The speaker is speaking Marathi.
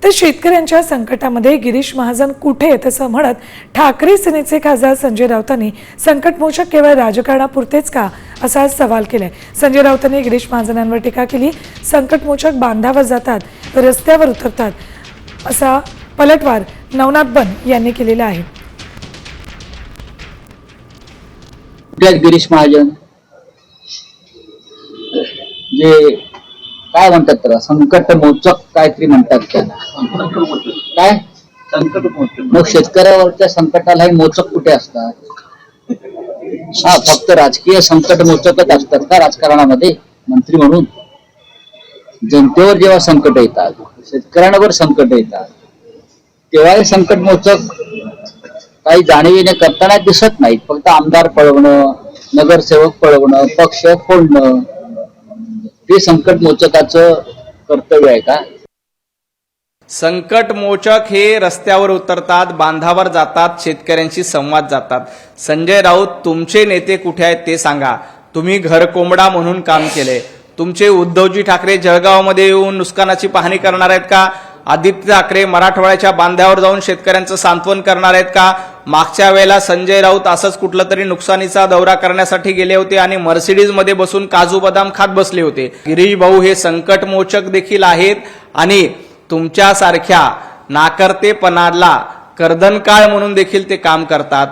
तर शेतकऱ्यांच्या संकटामध्ये गिरीश महाजन कुठे तसं म्हणत ठाकरे सेनेचे खासदार संजय राऊतांनी संकटमोचक केवळ राजकारणापुरतेच का असा सवाल केलाय। संजय राऊतांनी गिरीश महाजनांवर टीका केली। संकटमोचक बांधावर जातात, रस्त्यावर उतरतात असा पलटवार नवनाथ बन यांनी केलेला आहे। गिरीश महाजन जे काय म्हणतात त्याला संकटमोचक काहीतरी म्हणतात त्याला, काय संकटमोचक? मग शेतकऱ्यावरच्या संकटालाही मोचक कुठे असतात? हा, फक्त राजकीय संकटमोचकच असतात का राजकारणामध्ये? मंत्री म्हणून जनतेवर जेव्हा संकट येतात, शेतकऱ्यांवर संकट येतात, तेव्हा हे संकटमोचक काही जाणीवीने करताना दिसत नाहीत। फक्त आमदार पळवणं, नगरसेवक पळवणं, पक्ष फोडणं हे संकटमोचकाचं कर्तव्य आहे का? संकटमोचक हे रस्त्यावर उतरतात, बांधावर जातात, शेतकऱ्यांशी संवाद जातात। संजय राऊत, तुमचे नेते कुठे आहेत ते सांगा। तुम्ही घरकोंबडा म्हणून काम केले। तुमचे उद्धवजी ठाकरे जळगावमध्ये येऊन नुकसानाची पाहणी करणार आहेत का? आदित्य ठाकरे मराठवाड्याच्या बांधावर जाऊन शेतकऱ्यांचं सांत्वन करणार आहेत का? मागच्या वेळेला संजय राऊत असंच कुठलं तरी नुकसानीचा दौरा करण्यासाठी गेले होते आणि मर्सिडीज मध्ये बसून काजू बदाम खात बसले होते। गिरीश भाऊ हे संकटमोचक देखील आहेत आणि तुमच्यासारख्या नाकर्तेपणाला कर्दनकाळ म्हणून देखील ते काम करतात।